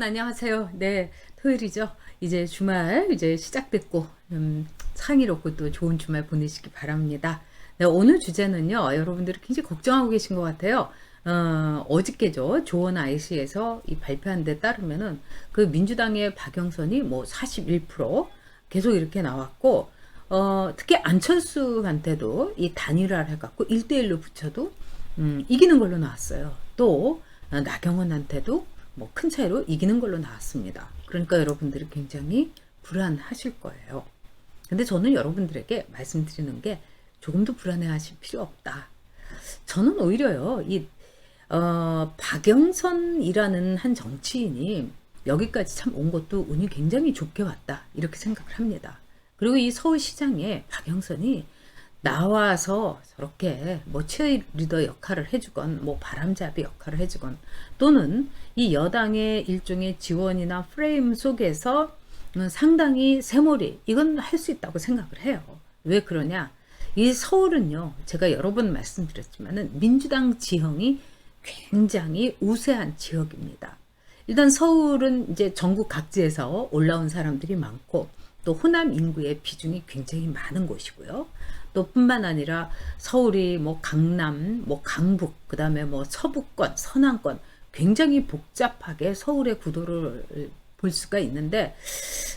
안녕하세요. 네, 토요일이죠. 이제 주말 이제 시작됐고, 상의롭고 또 좋은 주말 보내시기 바랍니다. 네, 오늘 주제는요, 여러분들이 굉장히 걱정하고 계신 것 같아요. 어저께죠. 조원 IC에서 이 발표한 데 따르면은 그 민주당의 박영선이 뭐 41% 계속 이렇게 나왔고, 특히 안철수한테도 이 단일화를 해갖고 1대1로 붙여도 이기는 걸로 나왔어요. 또 나경원한테도 뭐 큰 차이로 이기는 걸로 나왔습니다. 그러니까 여러분들이 굉장히 불안하실 거예요. 근데 저는 여러분들에게 말씀드리는 게 조금도 불안해하실 필요 없다. 저는 오히려요, 박영선이라는 한 정치인이 여기까지 참 온 것도 운이 굉장히 좋게 왔다. 이렇게 생각을 합니다. 그리고 이 서울시장에 박영선이 나와서 저렇게 뭐 치어리더 역할을 해주건 뭐 바람잡이 역할을 해주건 또는 이 여당의 일종의 지원이나 프레임 속에서 상당히 새몰이 이건 할 수 있다고 생각을 해요. 왜 그러냐? 이 서울은요, 제가 여러 번 말씀드렸지만은 민주당 지형이 굉장히 우세한 지역입니다. 일단 서울은 이제 전국 각지에서 올라온 사람들이 많고 또 호남 인구의 비중이 굉장히 많은 곳이고요. 또 뿐만 아니라 서울이 뭐 강남, 뭐 강북, 그 다음에 뭐 서부권, 서남권 굉장히 복잡하게 서울의 구도를 볼 수가 있는데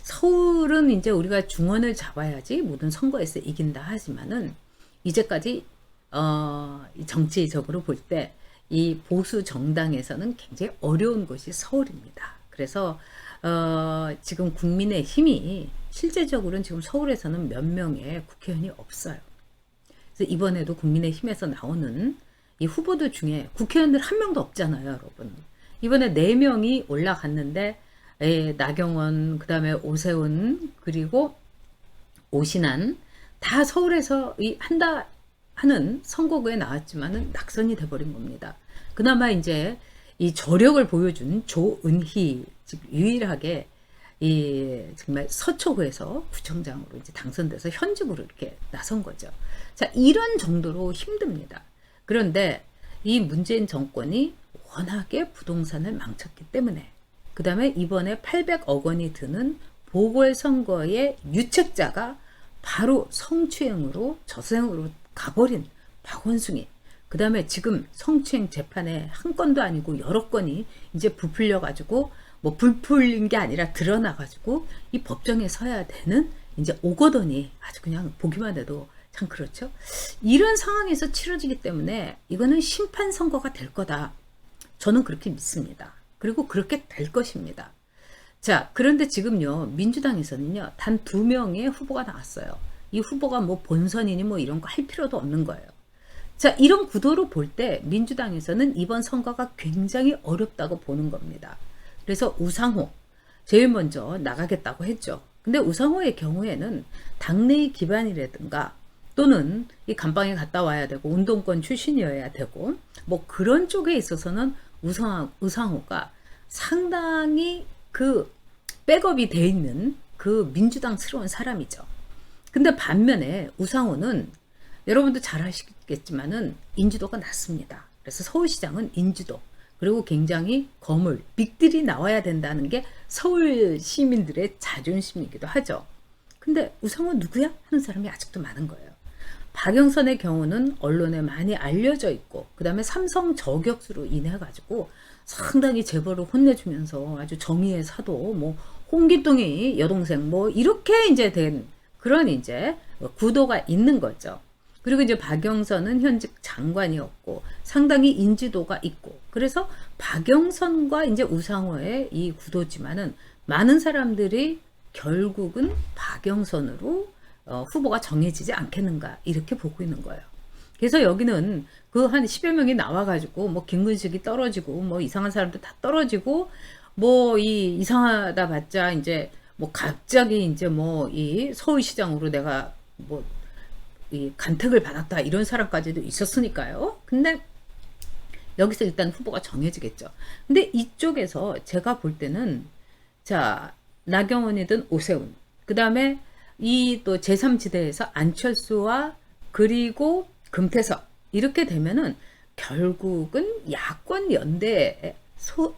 서울은 이제 우리가 중원을 잡아야지 모든 선거에서 이긴다 하지만은 이제까지 정치적으로 볼 때 이 보수 정당에서는 굉장히 어려운 곳이 서울입니다. 그래서 지금 국민의힘이 실제적으로는 지금 서울에서는 몇 명의 국회의원이 없어요. 그래서 이번에도 국민의힘에서 나오는 이 후보들 중에 국회의원들 한 명도 없잖아요, 여러분. 이번에 4명이 올라갔는데 나경원, 그 다음에 오세훈, 그리고 오신환 다 서울에서 한다 하는 선거구에 나왔지만은 낙선이 돼버린 겁니다. 그나마 이제 이 저력을 보여준 조은희 유일하게 정말 서초구에서 구청장으로 이제 당선돼서 현직으로 이렇게 나선 거죠. 자, 이런 정도로 힘듭니다. 그런데 이 문재인 정권이 워낙에 부동산을 망쳤기 때문에 그 다음에 이번에 800억 원이 드는 보궐선거의 유책자가 바로 성추행으로 저승으로 가버린 박원순이 그 다음에 지금 성추행 재판에 한 건도 아니고 여러 건이 이제 부풀려 가지고 뭐 불풀린 게 아니라 드러나 가지고 이 법정에 서야 되는 이제 오거더니 아주 그냥 보기만 해도 참 그렇죠. 이런 상황에서 치러지기 때문에 이거는 심판 선거가 될 거다. 저는 그렇게 믿습니다. 그리고 그렇게 될 것입니다. 자, 그런데 지금요, 민주당에서는요, 단 2명의 후보가 나왔어요. 이 후보가 뭐 본선이니 뭐 이런 거 할 필요도 없는 거예요. 자, 이런 구도로 볼 때 민주당에서는 이번 선거가 굉장히 어렵다고 보는 겁니다. 그래서 우상호, 제일 먼저 나가겠다고 했죠. 근데 우상호의 경우에는 당내의 기반이라든가 또는 이 감방에 갔다 와야 되고 운동권 출신이어야 되고 뭐 그런 쪽에 있어서는 우상호가 상당히 그 백업이 돼 있는 그 민주당스러운 사람이죠. 근데 반면에 우상호는 여러분도 잘 아시겠지만은 인지도가 낮습니다. 그래서 서울시장은 인지도 그리고 굉장히 거물 빅딜이 나와야 된다는 게 서울 시민들의 자존심이기도 하죠. 근데 우상호 누구야? 하는 사람이 아직도 많은 거예요. 박영선의 경우는 언론에 많이 알려져 있고 그 다음에 삼성 저격수로 인해 가지고 상당히 재벌을 혼내주면서 아주 정의의 사도 뭐 홍길동이 여동생 뭐 이렇게 이제 된 그런 이제 구도가 있는 거죠. 그리고 이제 박영선은 현직 장관이었고 상당히 인지도가 있고 그래서 박영선과 이제 우상호의 이 구도지만은 많은 사람들이 결국은 박영선으로 후보가 정해지지 않겠는가 이렇게 보고 있는 거예요. 그래서 여기는 그 한 10여 명이 나와가지고 뭐 김근식이 떨어지고 뭐 이상한 사람들 다 떨어지고 뭐 이상하다 봤자 이제 뭐 갑자기 이제 뭐 이 서울시장으로 내가 뭐 이 간택을 받았다 이런 사람까지도 있었으니까요. 근데 여기서 일단 후보가 정해지겠죠. 근데 이쪽에서 제가 볼 때는 자 나경원이든 오세훈 그 다음에 이 또 제3지대에서 안철수와 그리고 금태섭 이렇게 되면은 결국은 야권 연대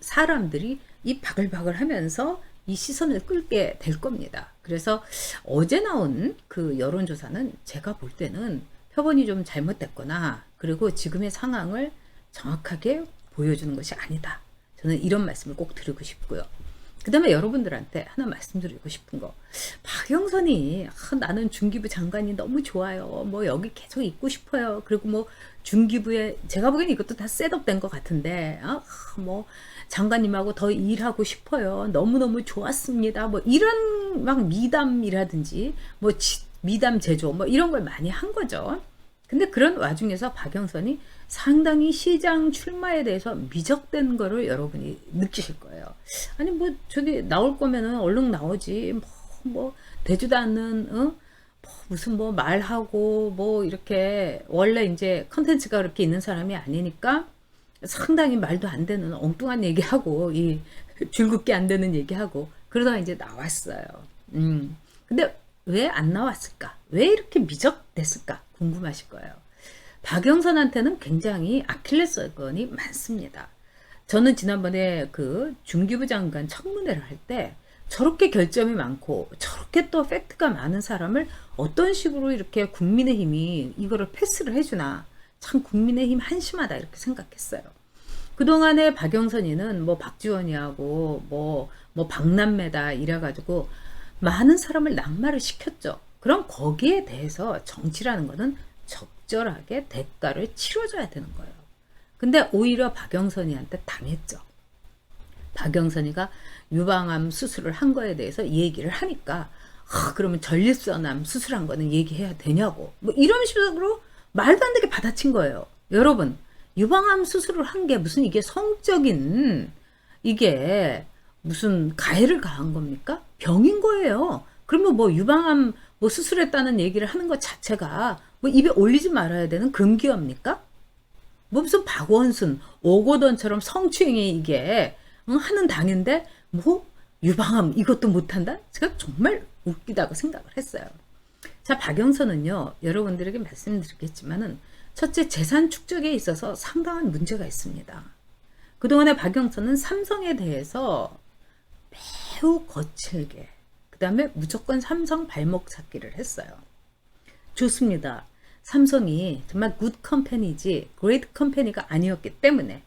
사람들이 이 바글바글 하면서 이 시선을 끌게 될 겁니다. 그래서 어제 나온 그 여론조사는 제가 볼 때는 표본이 좀 잘못됐거나 그리고 지금의 상황을 정확하게 보여주는 것이 아니다. 저는 이런 말씀을 꼭 드리고 싶고요. 그 다음에 여러분들한테 하나 말씀드리고 싶은 거. 박영선이 나는 중기부 장관이 너무 좋아요. 뭐 여기 계속 있고 싶어요. 그리고 뭐 중기부에 제가 보기엔 이것도 다 셋업된 것 같은데 뭐 장관님하고 더 일하고 싶어요. 너무너무 좋았습니다. 뭐 이런 막 미담이라든지 뭐 미담 제조 뭐 이런 걸 많이 한 거죠. 근데 그런 와중에서 박영선이 상당히 시장 출마에 대해서 미적된 거를 여러분이 느끼실 거예요. 아니 뭐 저기 나올 거면은 얼른 나오지 뭐 되지도 않는 뭐 무슨 뭐 말하고 뭐 이렇게 원래 이제 컨텐츠가 그렇게 있는 사람이 아니니까 상당히 말도 안 되는 엉뚱한 얘기하고 이 줄긋게 안 되는 얘기하고 그러다가 이제 나왔어요. 근데 왜 안 나왔을까? 왜 이렇게 미적됐을까? 궁금하실 거예요. 박영선한테는 굉장히 아킬레스건이 많습니다. 저는 지난번에 그 중기부 장관 청문회를 할 때 저렇게 결점이 많고 저렇게 또 팩트가 많은 사람을 어떤 식으로 이렇게 국민의힘이 이거를 패스를 해주나 참 국민의힘 한심하다 이렇게 생각했어요. 그동안에 박영선이는 뭐 박지원이하고 뭐 박남매다 이래가지고 많은 사람을 낙마를 시켰죠. 그럼 거기에 대해서 정치라는 거는 적절하게 대가를 치러줘야 되는 거예요. 근데 오히려 박영선이한테 당했죠. 박영선이가 유방암 수술을 한 거에 대해서 얘기를 하니까 그러면 전립선암 수술한 거는 얘기해야 되냐고 뭐 이런 식으로 말도 안 되게 받아친 거예요. 여러분 유방암 수술을 한 게 무슨 이게 성적인 이게 무슨 가해를 가한 겁니까? 병인 거예요. 그러면 뭐 유방암 뭐 수술했다는 얘기를 하는 것 자체가 뭐 입에 올리지 말아야 되는 금기어입니까? 뭐 무슨 박원순, 오고돈처럼 성추행이 이게 하는 당인데 뭐 유방암 이것도 못한다? 제가 정말 웃기다고 생각을 했어요. 자, 박영선은요. 여러분들에게 말씀드리겠지만은 첫째 재산 축적에 있어서 상당한 문제가 있습니다. 그동안에 박영선은 삼성에 대해서 매우 거칠게 그 다음에 무조건 삼성 발목 잡기를 했어요. 좋습니다. 삼성이 정말 굿 컴퍼니지 그레이트 컴퍼니가 아니었기 때문에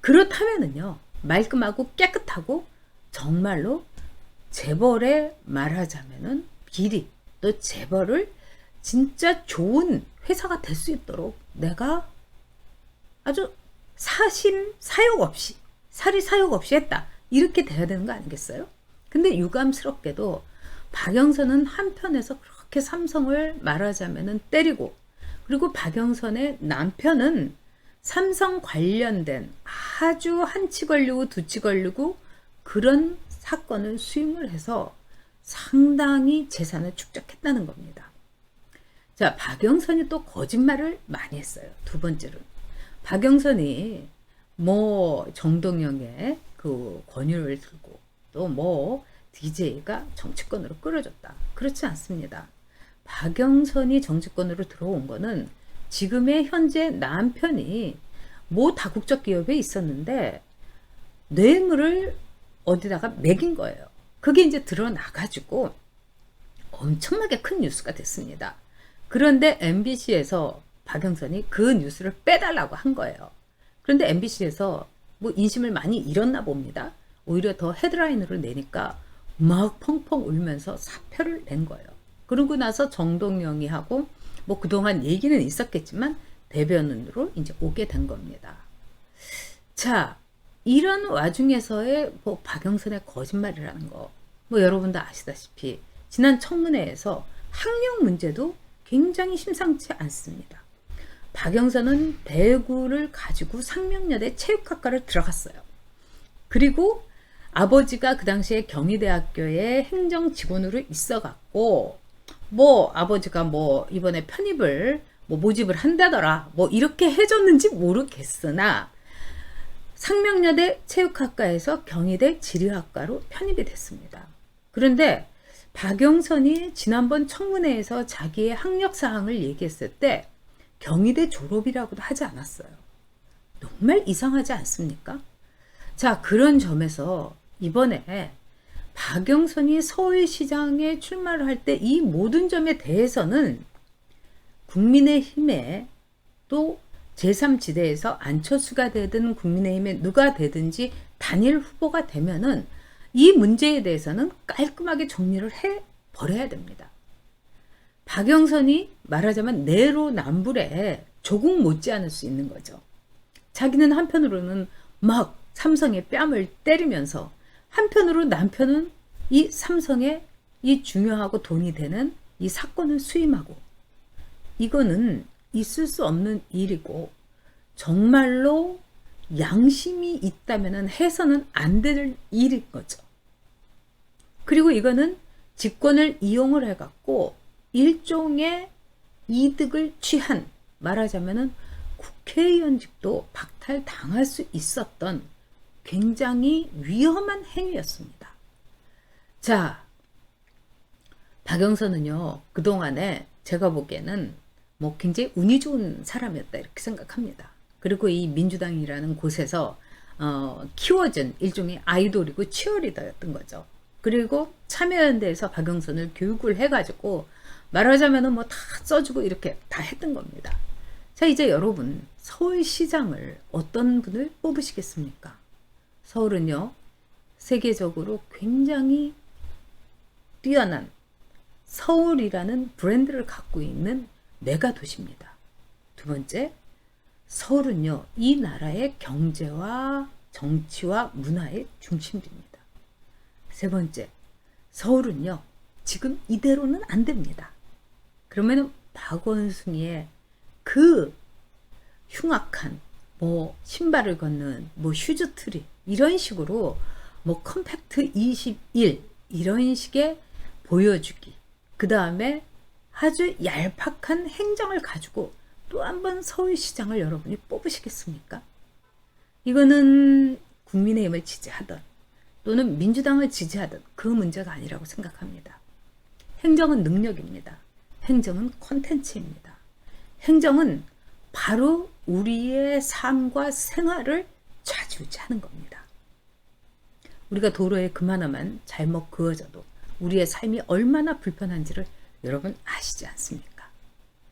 그렇다면은요. 말끔하고 깨끗하고 정말로 재벌에 말하자면은 비리 또 재벌을 진짜 좋은 회사가 될 수 있도록 내가 아주 사욕 없이 사리 사욕 없이 했다. 이렇게 돼야 되는 거 아니겠어요? 근데 유감스럽게도 박영선은 한편에서 그렇게 삼성을 말하자면은 때리고 그리고 박영선의 남편은 삼성 관련된 아주 한치 걸리고 두치 걸리고 그런 사건을 수임을 해서 상당히 재산을 축적했다는 겁니다. 자, 박영선이 또 거짓말을 많이 했어요. 두 번째로 박영선이 뭐 정동영의 그 권유를 들고 또 뭐 DJ가 정치권으로 끌어줬다. 그렇지 않습니다. 박영선이 정치권으로 들어온 거는 지금의 현재 남편이 모 다국적 기업에 있었는데 뇌물을 어디다가 매긴 거예요. 그게 이제 드러나가지고 엄청나게 큰 뉴스가 됐습니다. 그런데 MBC에서 박영선이 그 뉴스를 빼달라고 한 거예요. 그런데 MBC에서 뭐 인심을 많이 잃었나 봅니다. 오히려 더 헤드라인으로 내니까 막 펑펑 울면서 사표를 낸 거예요. 그러고 나서 정동영이 하고 뭐 그동안 얘기는 있었겠지만 대변인으로 이제 오게 된 겁니다. 자, 이런 와중에서의 뭐 박영선의 거짓말이라는 거, 뭐 여러분도 아시다시피 지난 청문회에서 학력 문제도 굉장히 심상치 않습니다. 박영선은 대구를 가지고 상명여대 체육학과를 들어갔어요. 그리고 아버지가 그 당시에 경희대학교의 행정직원으로 있어갖고 뭐 아버지가 뭐 이번에 편입을 뭐 모집을 한다더라 뭐 이렇게 해줬는지 모르겠으나 상명여대 체육학과에서 경희대 지리학과로 편입이 됐습니다. 그런데 박영선이 지난번 청문회에서 자기의 학력사항을 얘기했을 때 경희대 졸업이라고도 하지 않았어요. 정말 이상하지 않습니까? 자, 그런 점에서 이번에 박영선이 서울시장에 출마를 할 때 이 모든 점에 대해서는 국민의힘에 또 제3지대에서 안철수가 되든 국민의힘에 누가 되든지 단일 후보가 되면은 이 문제에 대해서는 깔끔하게 정리를 해 버려야 됩니다. 박영선이 말하자면 내로남불에 조국 못지않을 수 있는 거죠. 자기는 한편으로는 막 삼성의 뺨을 때리면서 한편으로 남편은 이 삼성의 이 중요하고 돈이 되는 이 사건을 수임하고, 이거는 있을 수 없는 일이고 정말로 양심이 있다면 해서는 안 될 일인 거죠. 그리고 이거는 직권을 이용을 해갖고 일종의 이득을 취한, 말하자면은 국회의원직도 박탈당할 수 있었던 굉장히 위험한 행위였습니다. 자, 박영선은요, 그동안에 제가 보기에는 뭐 굉장히 운이 좋은 사람이었다 이렇게 생각합니다. 그리고 이 민주당이라는 곳에서 키워준 일종의 아이돌이고 치어리더였던 거죠. 그리고 참여연대에서 박영선을 교육을 해가지고 말하자면은 뭐 다 써주고 이렇게 다 했던 겁니다. 자, 이제 여러분, 서울시장을 어떤 분을 뽑으시겠습니까? 서울은요, 세계적으로 굉장히 뛰어난 서울이라는 브랜드를 갖고 있는 메가 도시입니다. 두 번째, 서울은요, 이 나라의 경제와 정치와 문화의 중심지입니다. 세 번째, 서울은요, 지금 이대로는 안 됩니다. 그러면은 박원순이의 그 흉악한 뭐 신발을 걷는 뭐 휴즈트리 이런 식으로 뭐 컴팩트 21 이런 식의 보여주기, 그 다음에 아주 얄팍한 행정을 가지고 또 한 번 서울시장을 여러분이 뽑으시겠습니까? 이거는 국민의힘을 지지하던 또는 민주당을 지지하던 그 문제가 아니라고 생각합니다. 행정은 능력입니다. 행정은 콘텐츠입니다. 행정은 바로 우리의 삶과 생활을 좌지우지하는 겁니다. 우리가 도로에 금 하나만 잘못 그어져도 우리의 삶이 얼마나 불편한지를 여러분 아시지 않습니까?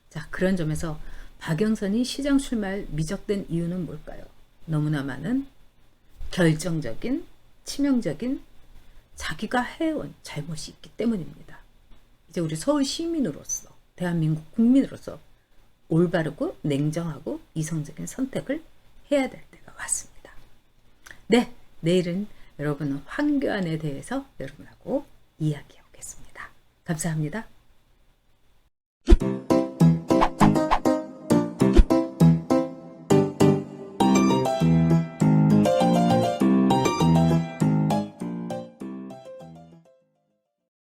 자, 그런 점에서 박영선이 시장 출마에 미적된 이유는 뭘까요? 너무나 많은 결정적인, 치명적인 자기가 해온 잘못이 있기 때문입니다. 이제 우리 서울 시민으로서, 대한민국 국민으로서 올바르고 냉정하고 이성적인 선택을 해야 될 때가 왔습니다. 네, 내일은 여러분 황교안에 대해서 여러분하고 이야기해 보겠습니다. 감사합니다.